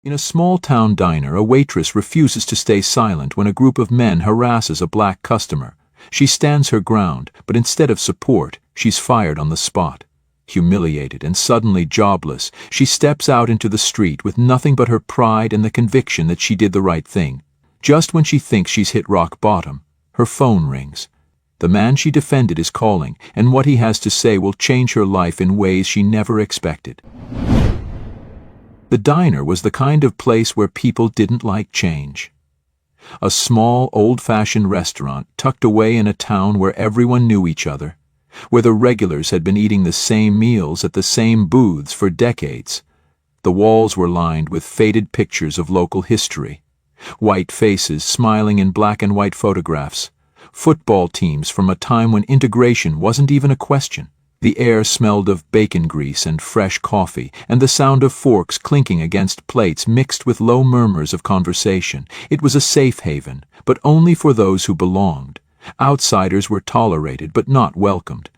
In a small-town diner, a waitress refuses to stay silent when a group of men harasses a black customer. She stands her ground, but instead of support, she's fired on the spot. Humiliated and suddenly jobless, she steps out into the street with nothing but her pride and the conviction that she did the right thing. Just when she thinks she's hit rock bottom, her phone rings. The man she defended is calling, and what he has to say will change her life in ways she never expected. The diner was the kind of place where people didn't like change. A small, old-fashioned restaurant tucked away in a town where everyone knew each other, where the regulars had been eating the same meals at the same booths for decades. The walls were lined with faded pictures of local history, white faces smiling in black and white photographs, football teams from a time when integration wasn't even a question. The air smelled of bacon grease and fresh coffee, and the sound of forks clinking against plates mixed with low murmurs of conversation. It was a safe haven, but only for those who belonged. Outsiders were tolerated but not welcomed.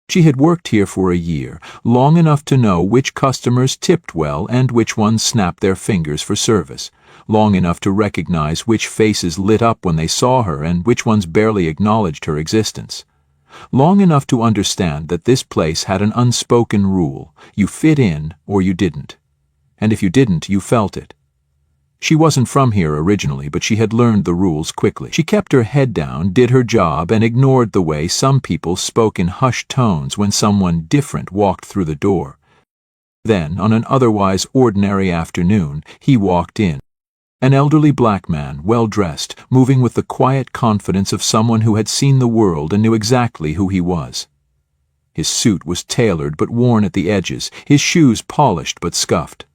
She had worked here for a year, long enough to know which customers tipped well and which ones snapped their fingers for service, long enough to recognize which faces lit up when they saw her and which ones barely acknowledged her existence. Long enough to understand that this place had an unspoken rule: you fit in or you didn't. And if you didn't, you felt it. She wasn't from here originally, but she had learned the rules quickly. She kept her head down, did her job, and ignored the way some people spoke in hushed tones when someone different walked through the door. Then, on an otherwise ordinary afternoon, he walked in. An elderly black man, well-dressed, moving with the quiet confidence of someone who had seen the world and knew exactly who he was. His suit was tailored but worn at the edges, his shoes polished but scuffed.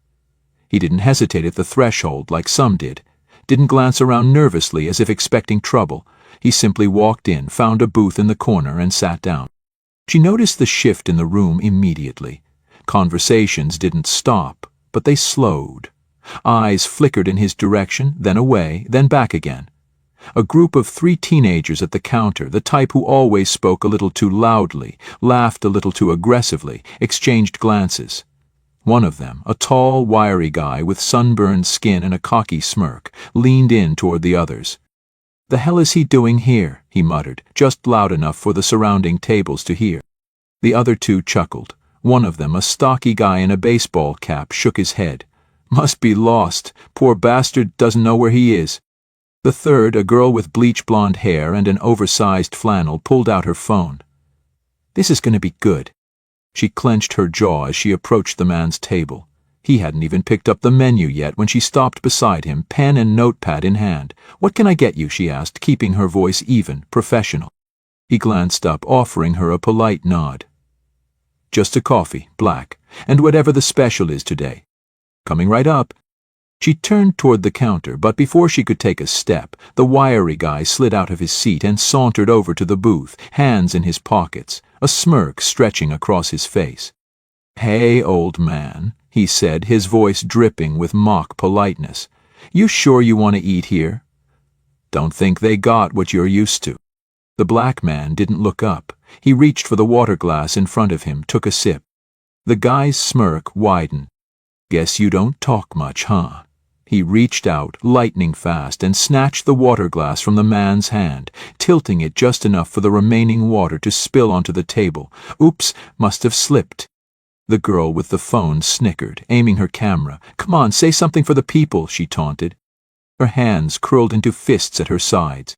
He didn't hesitate at the threshold like some did, didn't glance around nervously as if expecting trouble. He simply walked in, found a booth in the corner, and sat down. She noticed the shift in the room immediately. Conversations didn't stop, but they slowed. Eyes flickered in his direction, then away, then back again. A group of 3 teenagers at the counter, the type who always spoke a little too loudly, laughed a little too aggressively, exchanged glances. One of them, a tall, wiry guy with sunburned skin and a cocky smirk, leaned in toward the others. "The hell is he doing here?" he muttered, just loud enough for the surrounding tables to hear. The other 2 chuckled. One of them, a stocky guy in a baseball cap, shook his head. "Must be lost. Poor bastard doesn't know where he is." The third, a girl with bleach blonde hair and an oversized flannel, pulled out her phone. "This is going to be good." She clenched her jaw as she approached the man's table. He hadn't even picked up the menu yet when she stopped beside him, pen and notepad in hand. "What can I get you?" she asked, keeping her voice even, professional. He glanced up, offering her a polite nod. "Just a coffee, black, and whatever the special is today." "Coming right up." She turned toward the counter, but before she could take a step, the wiry guy slid out of his seat and sauntered over to the booth, hands in his pockets, a smirk stretching across his face. "Hey, old man," he said, his voice dripping with mock politeness. "You sure you want to eat here?" "Don't think they got what you're used to." The black man didn't look up. He reached for the water glass in front of him, took a sip. The guy's smirk widened. "Guess you don't talk much, huh?" He reached out, lightning fast, and snatched the water glass from the man's hand, tilting it just enough for the remaining water to spill onto the table. "Oops, must have slipped." The girl with the phone snickered, aiming her camera. "Come on, say something for the people," she taunted. Her hands curled into fists at her sides.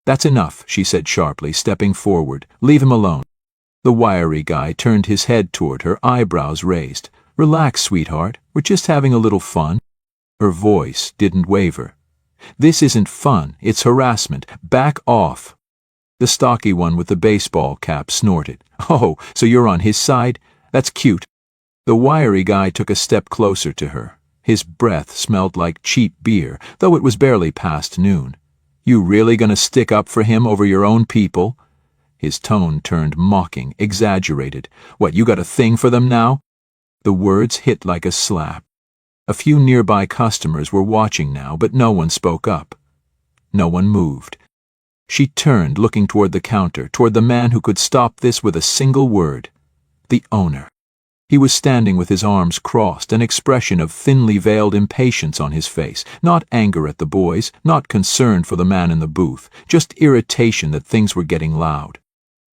"That's enough," she said sharply, stepping forward. "Leave him alone." The wiry guy turned his head toward her, eyebrows raised. "Relax, sweetheart. We're just having a little fun." Her voice didn't waver. "This isn't fun, it's harassment. Back off." The stocky one with the baseball cap snorted. "Oh, so you're on his side? That's cute." The wiry guy took a step closer to her. His breath smelled like cheap beer, though it was barely past noon. "You really gonna stick up for him over your own people?" His tone turned mocking, exaggerated. "What, you got a thing for them now?" The words hit like a slap. A few nearby customers were watching now, but no one spoke up. No one moved. She turned, looking toward the counter, toward the man who could stop this with a single word. The owner. He was standing with his arms crossed, an expression of thinly veiled impatience on his face, not anger at the boys, not concern for the man in the booth, just irritation that things were getting loud.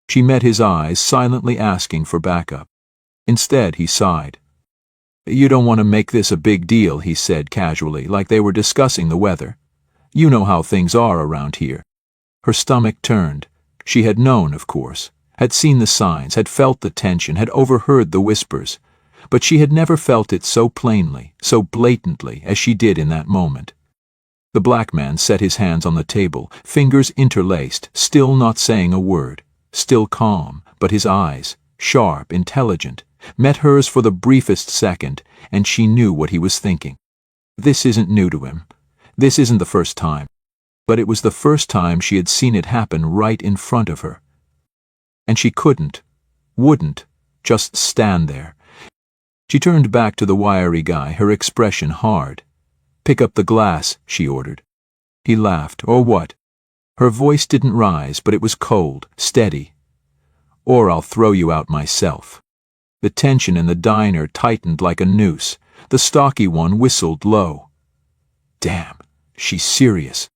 She met his eyes, silently asking for backup. Instead, he sighed. "You don't want to make this a big deal," he said casually, like they were discussing the weather. "You know how things are around here." Her stomach turned. She had known, of course, had seen the signs, had felt the tension, had overheard the whispers, but she had never felt it so plainly, so blatantly, as she did in that moment. The black man set his hands on the table, fingers interlaced, still not saying a word, still calm, but his eyes, sharp, intelligent, met hers for the briefest second, and she knew what he was thinking. This isn't new to him. This isn't the first time. But it was the first time she had seen it happen right in front of her. And she wouldn't, just stand there. She turned back to the wiry guy, her expression hard. "Pick up the glass," she ordered. He laughed. "Or what?" Her voice didn't rise, but it was cold, steady. "Or I'll throw you out myself." The tension in the diner tightened like a noose. The stocky one whistled low. "Damn, she's serious."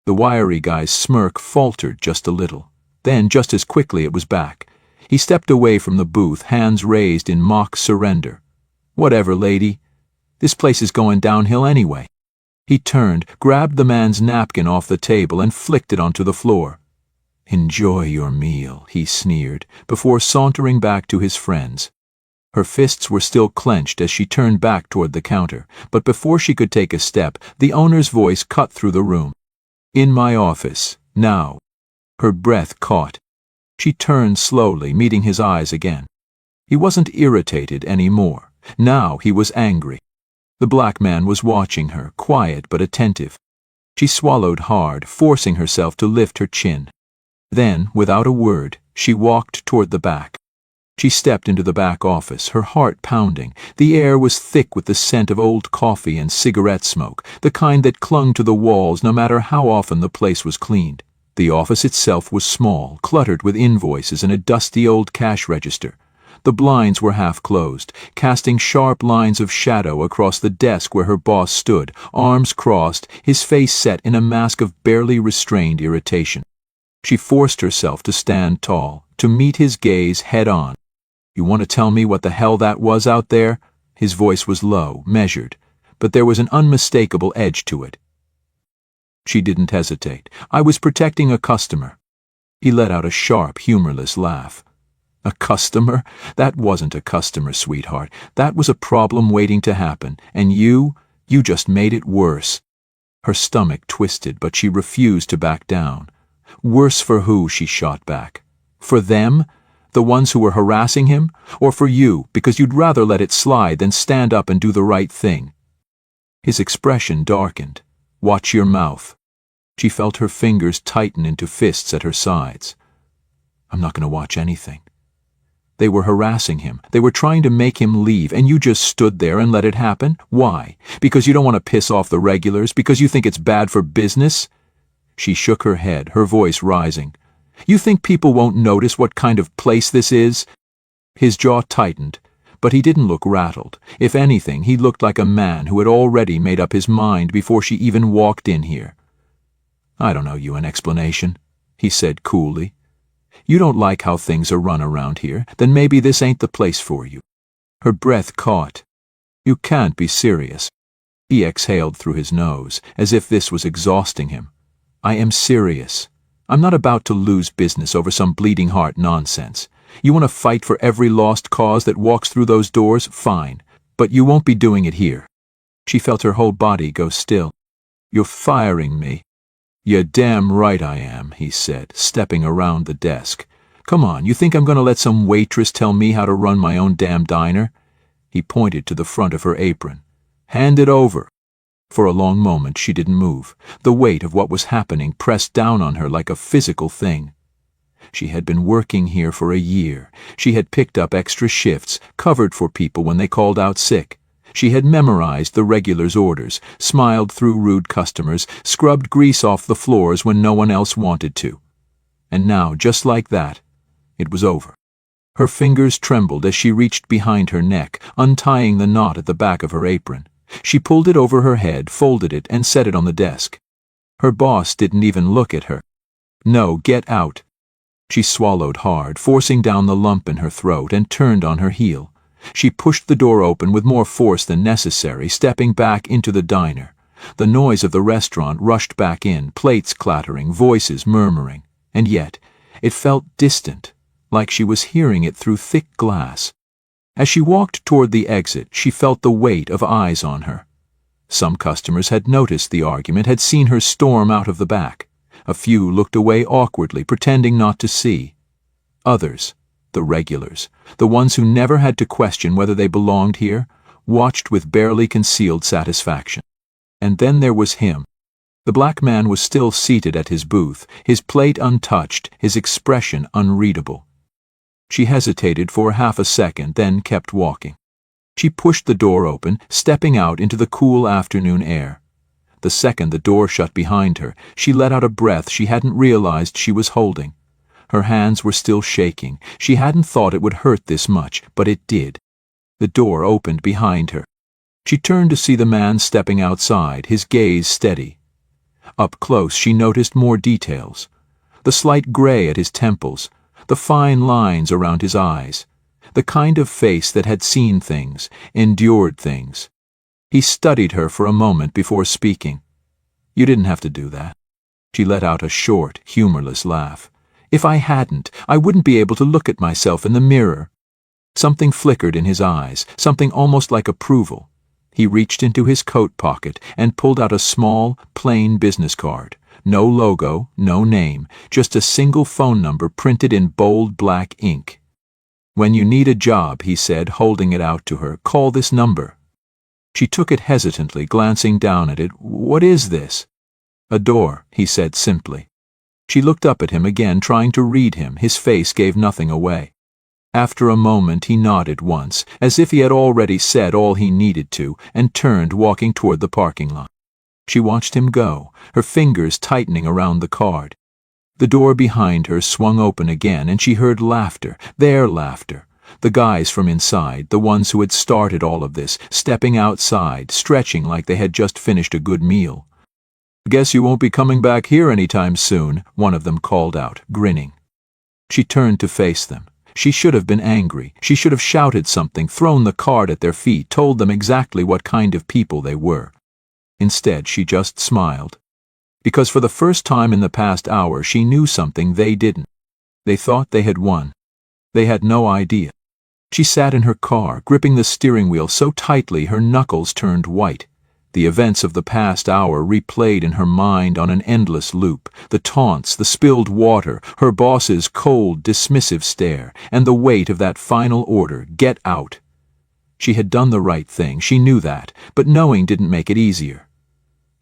The wiry guy's smirk faltered just a little. Then, just as quickly, it was back. He stepped away from the booth, hands raised in mock surrender. "Whatever, lady. This place is going downhill anyway." He turned, grabbed the man's napkin off the table, and flicked it onto the floor. "Enjoy your meal," he sneered, before sauntering back to his friends. Her fists were still clenched as she turned back toward the counter, but before she could take a step, the owner's voice cut through the room. "In my office, now." Her breath caught. She turned slowly, meeting his eyes again. He wasn't irritated anymore. Now he was angry. The black man was watching her, quiet but attentive. She swallowed hard, forcing herself to lift her chin. Then, without a word, she walked toward the back. She stepped into the back office, her heart pounding. The air was thick with the scent of old coffee and cigarette smoke, the kind that clung to the walls no matter how often the place was cleaned. The office itself was small, cluttered with invoices and a dusty old cash register. The blinds were half closed, casting sharp lines of shadow across the desk where her boss stood, arms crossed, his face set in a mask of barely restrained irritation. She forced herself to stand tall, to meet his gaze head-on. "You want to tell me what the hell that was out there?" His voice was low, measured, but there was an unmistakable edge to it. She didn't hesitate. "I was protecting a customer." He let out a sharp, humorless laugh. "A customer? That wasn't a customer, sweetheart. That was a problem waiting to happen, and you just made it worse." Her stomach twisted, but she refused to back down. "Worse for who?" she shot back. "For them? The ones who were harassing him? Or for you, because you'd rather let it slide than stand up and do the right thing?" His expression darkened. "Watch your mouth." She felt her fingers tighten into fists at her sides. "I'm not going to watch anything." They were harassing him. They were trying to make him leave, and you just stood there and let it happen? Why? Because you don't want to piss off the regulars? Because you think it's bad for business? She shook her head, her voice rising. "You think people won't notice what kind of place this is?" His jaw tightened, but he didn't look rattled. If anything, he looked like a man who had already made up his mind before she even walked in here. "I don't owe you an explanation," he said coolly. "You don't like how things are run around here, then maybe this ain't the place for you." Her breath caught. "You can't be serious." He exhaled through his nose, as if this was exhausting him. "I am serious. I'm not about to lose business over some bleeding heart nonsense. You want to fight for every lost cause that walks through those doors? Fine. But you won't be doing it here." She felt her whole body go still. "You're firing me." "You're damn right I am," he said, stepping around the desk. "Come on, you think I'm going to let some waitress tell me how to run my own damn diner?" He pointed to the front of her apron. "Hand it over." For a long moment she didn't move. The weight of what was happening pressed down on her like a physical thing. She had been working here for a year. She had picked up extra shifts, covered for people when they called out sick. She had memorized the regulars' orders, smiled through rude customers, scrubbed grease off the floors when no one else wanted to. And now, just like that, it was over. Her fingers trembled as she reached behind her neck, untying the knot at the back of her apron. She pulled it over her head, folded it, and set it on the desk. Her boss didn't even look at her. "No, get out." She swallowed hard, forcing down the lump in her throat, and turned on her heel. She pushed the door open with more force than necessary, stepping back into the diner. The noise of the restaurant rushed back in, plates clattering, voices murmuring. And yet, it felt distant, like she was hearing it through thick glass. As she walked toward the exit, she felt the weight of eyes on her. Some customers had noticed the argument, had seen her storm out of the back. A few looked away awkwardly, pretending not to see. Others, the regulars, the ones who never had to question whether they belonged here, watched with barely concealed satisfaction. And then there was him. The black man was still seated at his booth, his plate untouched, his expression unreadable. She hesitated for half a second, then kept walking. She pushed the door open, stepping out into the cool afternoon air. The second the door shut behind her, she let out a breath she hadn't realized she was holding. Her hands were still shaking. She hadn't thought it would hurt this much, but it did. The door opened behind her. She turned to see the man stepping outside, his gaze steady. Up close, she noticed more details. The slight gray at his temples, the fine lines around his eyes, the kind of face that had seen things, endured things. He studied her for a moment before speaking. "You didn't have to do that." She let out a short, humorless laugh. "If I hadn't, I wouldn't be able to look at myself in the mirror." Something flickered in his eyes, something almost like approval. He reached into his coat pocket and pulled out a small, plain business card. No logo, no name, just a single phone number printed in bold black ink. "When you need a job," he said, holding it out to her, "call this number." She took it hesitantly, glancing down at it. "What is this?" "A door," he said simply. She looked up at him again, trying to read him. His face gave nothing away. After a moment he nodded once, as if he had already said all he needed to, and turned, walking toward the parking lot. She watched him go, her fingers tightening around the card. The door behind her swung open again, and she heard laughter, their laughter. The guys from inside, the ones who had started all of this, stepping outside, stretching like they had just finished a good meal. "Guess you won't be coming back here anytime soon," one of them called out, grinning. She turned to face them. She should have been angry. She should have shouted something, thrown the card at their feet, told them exactly what kind of people they were. Instead, she just smiled. Because for the first time in the past hour, she knew something they didn't. They thought they had won. They had no idea. She sat in her car, gripping the steering wheel so tightly her knuckles turned white. The events of the past hour replayed in her mind on an endless loop. The taunts, the spilled water, her boss's cold, dismissive stare, and the weight of that final order, "Get out." She had done the right thing, she knew that, but knowing didn't make it easier.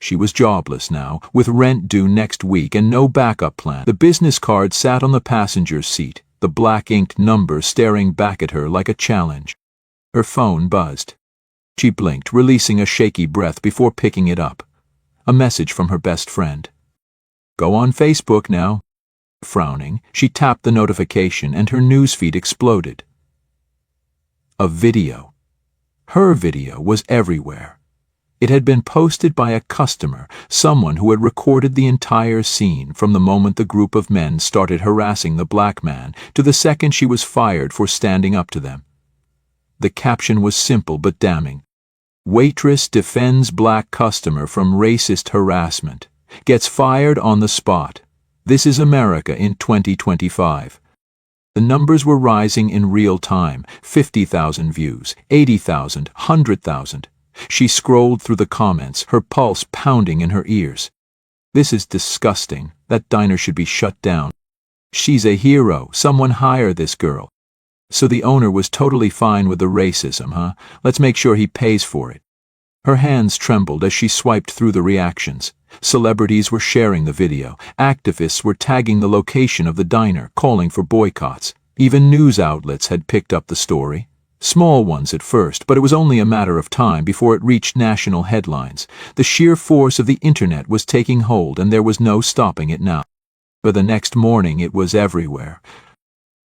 She was jobless now, with rent due next week and no backup plan. The business card sat on the passenger's seat, the black-inked number staring back at her like a challenge. Her phone buzzed. She blinked, releasing a shaky breath before picking it up. A message from her best friend. "Go on Facebook now." Frowning, she tapped the notification and her newsfeed exploded. A video. Her video was everywhere. It had been posted by a customer, someone who had recorded the entire scene from the moment the group of men started harassing the black man to the second she was fired for standing up to them. The caption was simple but damning. "Waitress defends black customer from racist harassment. Gets fired on the spot. This is America in 2025. The numbers were rising in real time. 50,000 views, 80,000, 100,000. She scrolled through the comments, her pulse pounding in her ears. "This is disgusting. That diner should be shut down. She's a hero. Someone hire this girl. So the owner was totally fine with the racism, huh? Let's make sure he pays for it." Her hands trembled as she swiped through the reactions. Celebrities were sharing the video. Activists were tagging the location of the diner, calling for boycotts. Even news outlets had picked up the story. Small ones at first, but it was only a matter of time before it reached national headlines. The sheer force of the internet was taking hold, and there was no stopping it now. By the next morning it was everywhere.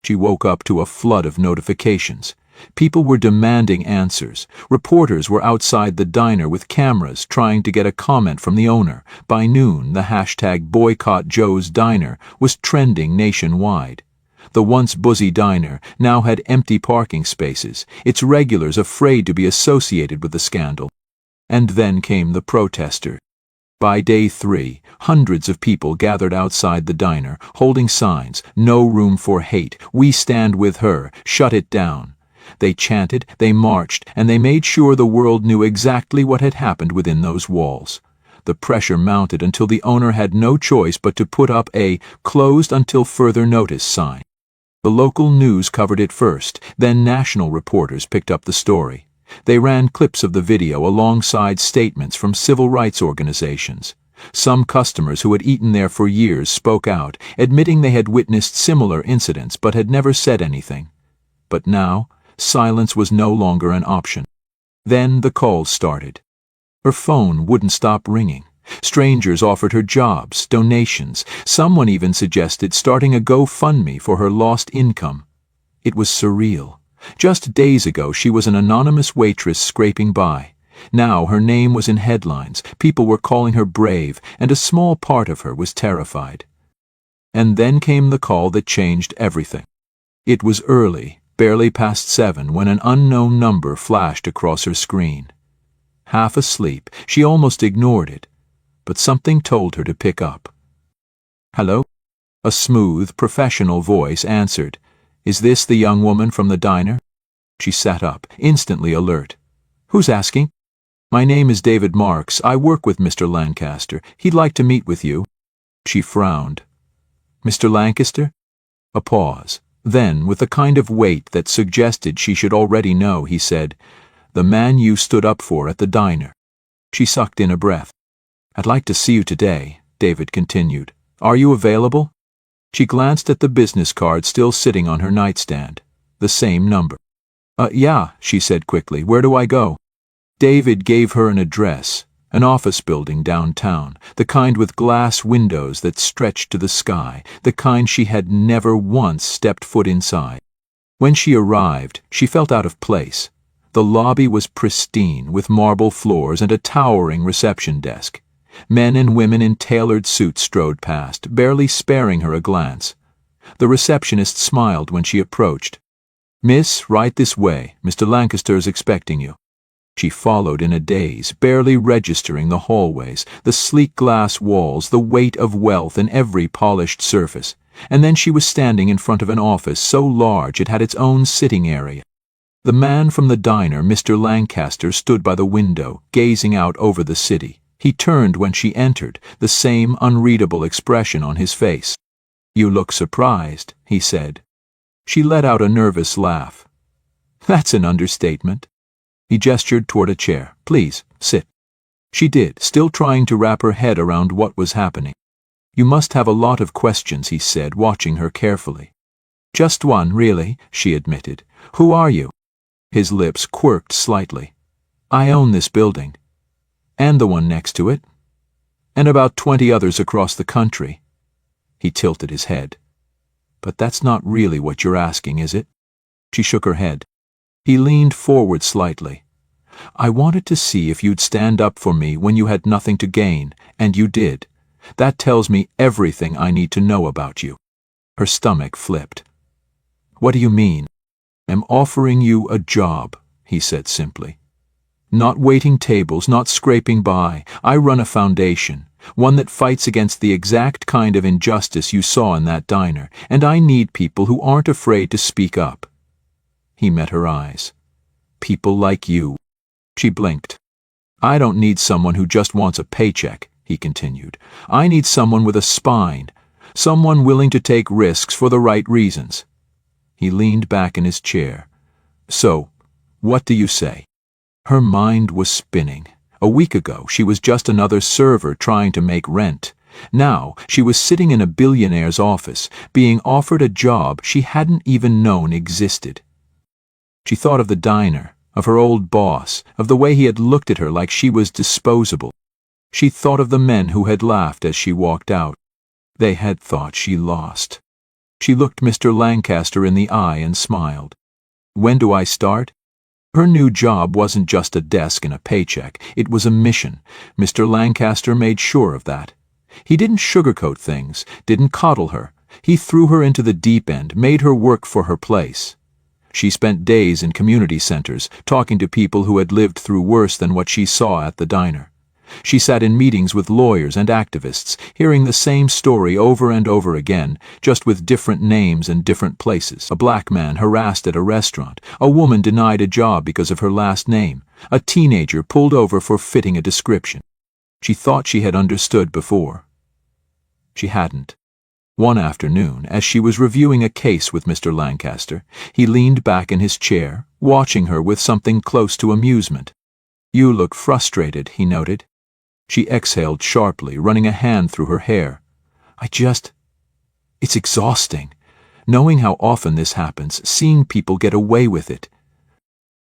She woke up to a flood of notifications. People were demanding answers. Reporters were outside the diner with cameras trying to get a comment from the owner. By noon, the hashtag Boycott Joe's Diner was trending nationwide. The once buzzy diner now had empty parking spaces, its regulars afraid to be associated with the scandal. And then came the protesters. By day 3, hundreds of people gathered outside the diner, holding signs, "No room for hate, we stand with her, shut it down." They chanted, they marched, and they made sure the world knew exactly what had happened within those walls. The pressure mounted until the owner had no choice but to put up a "closed until further notice" sign. The local news covered it first, then national reporters picked up the story. They ran clips of the video alongside statements from civil rights organizations. Some customers who had eaten there for years spoke out, admitting they had witnessed similar incidents but had never said anything. But now, silence was no longer an option. Then the calls started. Her phone wouldn't stop ringing. Strangers offered her jobs, donations. Someone even suggested starting a GoFundMe for her lost income. It was surreal. Just days ago, she was an anonymous waitress scraping by. Now her name was in headlines, people were calling her brave, and a small part of her was terrified. And then came the call that changed everything. It was early, barely past 7, when an unknown number flashed across her screen. Half asleep, she almost ignored it, but something told her to pick up. "Hello?" A smooth, professional voice answered. "Is this the young woman from the diner?" She sat up, instantly alert. "Who's asking?" "My name is David Marks. I work with Mr. Lancaster. He'd like to meet with you." She frowned. "Mr. Lancaster?" A pause. Then, with a kind of weight that suggested she should already know, he said, "The man you stood up for at the diner." She sucked in a breath. "I'd like to see you today," David continued. "Are you available?" She glanced at the business card still sitting on her nightstand. The same number. Yeah," she said quickly. "Where do I go?" David gave her an address, an office building downtown, the kind with glass windows that stretched to the sky, the kind she had never once stepped foot inside. When she arrived, she felt out of place. The lobby was pristine, with marble floors and a towering reception desk. Men and women in tailored suits strode past, barely sparing her a glance. The receptionist smiled when she approached. "Miss, right this way. Mr. Lancaster is expecting you." She followed in a daze, barely registering the hallways, the sleek glass walls, the weight of wealth in every polished surface. And then she was standing in front of an office so large it had its own sitting area. The man from the diner, Mr. Lancaster, stood by the window, gazing out over the city. He turned when she entered, the same unreadable expression on his face. "You look surprised," he said. She let out a nervous laugh. "That's an understatement." He gestured toward a chair. "Please, sit." She did, still trying to wrap her head around what was happening. "You must have a lot of questions," he said, watching her carefully. "Just one, really," she admitted. "Who are you?" His lips quirked slightly. "I own this building. And the one next to it. And about 20 others across the country." He tilted his head. "But that's not really what you're asking, is it?" She shook her head. He leaned forward slightly. "I wanted to see if you'd stand up for me when you had nothing to gain, and you did. That tells me everything I need to know about you." Her stomach flipped. "What do you mean?" "I'm offering you a job," he said simply. "Not waiting tables, not scraping by. I run a foundation, one that fights against the exact kind of injustice you saw in that diner, and I need people who aren't afraid to speak up." He met her eyes. "People like you." She blinked. "I don't need someone who just wants a paycheck," he continued. "I need someone with a spine, someone willing to take risks for the right reasons." He leaned back in his chair. "So, what do you say?" Her mind was spinning. A week ago, she was just another server trying to make rent. Now, she was sitting in a billionaire's office, being offered a job she hadn't even known existed. She thought of the diner, of her old boss, of the way he had looked at her like she was disposable. She thought of the men who had laughed as she walked out. They had thought she lost. She looked Mr. Lancaster in the eye and smiled. When do I start? Her new job wasn't just a desk and a paycheck, it was a mission. Mr. Lancaster made sure of that. He didn't sugarcoat things, didn't coddle her. He threw her into the deep end, made her work for her place. She spent days in community centers, talking to people who had lived through worse than what she saw at the diner. She sat in meetings with lawyers and activists, hearing the same story over and over again, just with different names and different places. A black man harassed at a restaurant, a woman denied a job because of her last name, a teenager pulled over for fitting a description. She thought she had understood before. She hadn't. One afternoon, as she was reviewing a case with Mr. Lancaster, he leaned back in his chair, watching her with something close to amusement. "You look frustrated," he noted. She exhaled sharply, running a hand through her hair. It's exhausting. Knowing how often this happens, seeing people get away with it."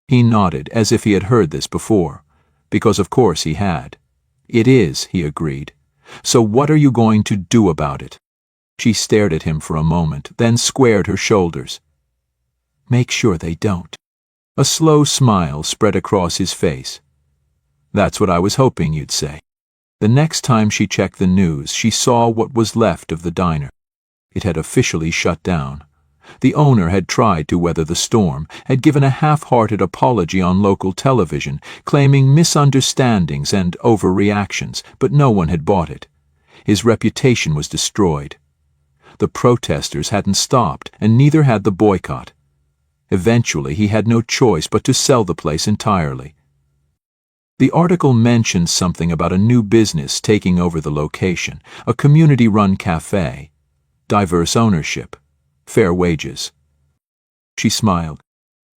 He nodded, as if he had heard this before, because of course he had. "It is," he agreed. "So what are you going to do about it?" She stared at him for a moment, then squared her shoulders. "Make sure they don't." A slow smile spread across his face. "That's what I was hoping you'd say." The next time she checked the news, she saw what was left of the diner. It had officially shut down. The owner had tried to weather the storm, had given a half-hearted apology on local television, claiming misunderstandings and overreactions, but no one had bought it. His reputation was destroyed. The protesters hadn't stopped, and neither had the boycott. Eventually, he had no choice but to sell the place entirely. The article mentioned something about a new business taking over the location, a community-run cafe, diverse ownership, fair wages. She smiled.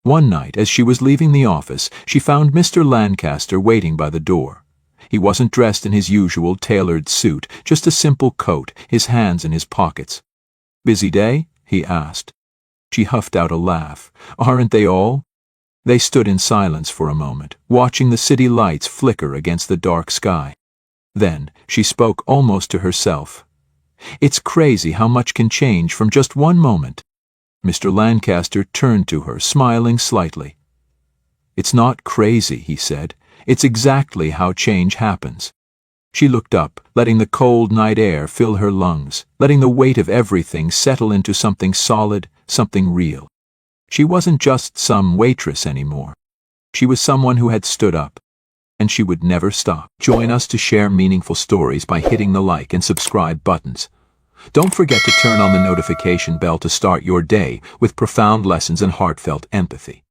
One night, as she was leaving the office, she found Mr. Lancaster waiting by the door. He wasn't dressed in his usual tailored suit, just a simple coat, his hands in his pockets. "Busy day?" he asked. She huffed out a laugh. "Aren't they all?" They stood in silence for a moment, watching the city lights flicker against the dark sky. Then she spoke almost to herself. "It's crazy how much can change from just one moment." Mr. Lancaster turned to her, smiling slightly. "It's not crazy," he said. "It's exactly how change happens." She looked up, letting the cold night air fill her lungs, letting the weight of everything settle into something solid, something real. She wasn't just some waitress anymore. She was someone who had stood up, and she would never stop. Join us to share meaningful stories by hitting the like and subscribe buttons. Don't forget to turn on the notification bell to start your day with profound lessons and heartfelt empathy.